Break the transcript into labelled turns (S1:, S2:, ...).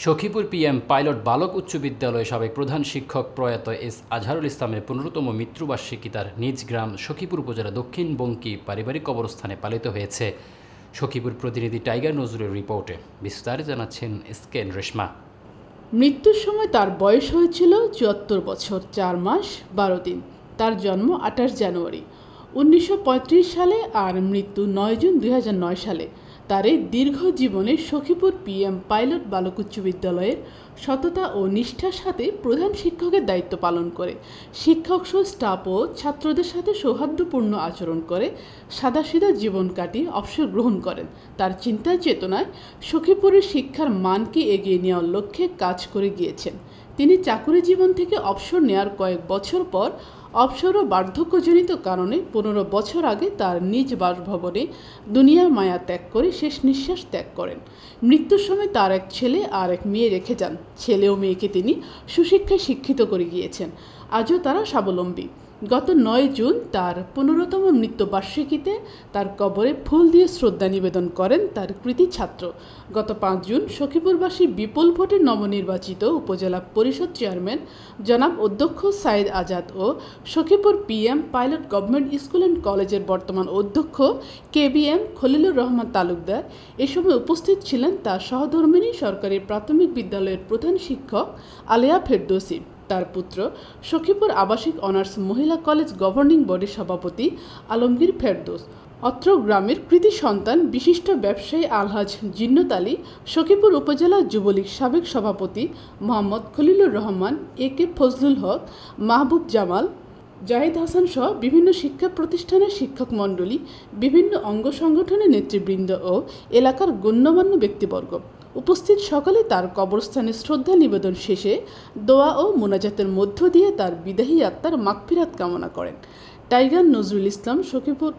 S1: Sakhipur PM pilot বালক উচ্চ বিদ্যালয়ে সাবেক প্রধান শিক্ষক প্রয়াত এস আজহারুল ইসলামের ১৫তম মৃত্যুবার্ষিকী তার নিজ গ্রাম সখীপুর উপজেলা দক্ষিণ বঙ্কি পারিবারিক কবরস্থানে পালিত হয়েছে। সখীপুর প্রতিনিধি টাইগার নজরুলের রিপোর্টে বিস্তারিত জানাচ্ছেন এসকেন রেশমা।
S2: মৃত্যুর সময় তার বয়স হয়েছিল ৭৪ বছর ৪ মাস ১২ দিন। তার জন্ম ২৮ জানুয়ারি ১৯৩৫ সালে আর মৃত্যু ৯ জুন ২০০৯ সালে। তার এই দীর্ঘ জীবনে সখীপুর পিএম পাইলট বালক উচ্চ বিদ্যালয়ের সততা ও নিষ্ঠার সাথে প্রধান শিক্ষকের দায়িত্ব পালন করে শিক্ষক সহ স্টাফ ও ছাত্রদের সাথে সৌহার্দ্যপূর্ণ আচরণ করে সাদাসিধা জীবন কাটিয়ে অবসর গ্রহণ করেন। তার চিন্তা চেতনায় সখীপুরের শিক্ষার মানকে এগিয়ে নেওয়ার লক্ষ্যে কাজ করে গিয়েছেন। তিনি চাকুরি জীবন থেকে অবসর নেওয়ার কয়েক বছর পর অবসর ও বার্ধক্যজনিত কারণে ১৫ বছর আগে তার নিজ বাসভবনে দুনিয়া মায়া ত্যাগ করে শেষ নিঃশ্বাস ত্যাগ করেন। মৃত্যুর সময় তার এক ছেলে আর এক মেয়ে রেখে যান। ছেলে ও মেয়েকে তিনি সুশিক্ষায় শিক্ষিত করে গিয়েছেন। আজও তারা স্বাবলম্বী। গত ৯ জুন তার ১৫তম মৃত্যুবার্ষিকীতে তার কবরে ফুল দিয়ে শ্রদ্ধা নিবেদন করেন তার কৃতি ছাত্র। গত ৫ জুন সখীপুরবাসী বিপুল ভোটে নবনির্বাচিত উপজেলা পরিষদ চেয়ারম্যান জনাব অধ্যক্ষ সাইদ আজাদ ও Sakhipur PM pilot government school and কলেজের বর্তমান অধ্যক্ষ কেবিএম খলিলুর রহমান তালুকদার। এ সময় উপস্থিত ছিলেন তার সহধর্মিণী সরকারি প্রাথমিক বিদ্যালয়ের প্রধান শিক্ষক আলেয়া ফেরদৌসী, তার পুত্র সখীপুর আবাসিক অনার্স মহিলা কলেজ গভর্নিং বডির সভাপতি আলমগীর ফেরদৌস, অত্র গ্রামের কৃতি সন্তান বিশিষ্ট ব্যবসায়ী আলহাজ জিন্নত আলী, সখীপুর উপজেলা যুবলীগ সাবেক সভাপতি মোহাম্মদ খলিলুর রহমান, একে ফজলুল হক, মাহবুব জামাল, জাহিদ হাসান সহ বিভিন্ন শিক্ষা প্রতিষ্ঠানের শিক্ষক মণ্ডলী, বিভিন্ন অঙ্গ সংগঠনের নেতৃবৃন্দ ও এলাকার গণ্যমান্য ব্যক্তিবর্গ উপস্থিত। সকালে তার কবরস্থানে শ্রদ্ধা নিবেদন শেষে দোয়া ও মোনাজাতের মধ্য দিয়ে তার বিদায়ী আত্মার মাগফিরাত কামনা করেন। টাইগার নজরুল ইসলাম, সখীপুর।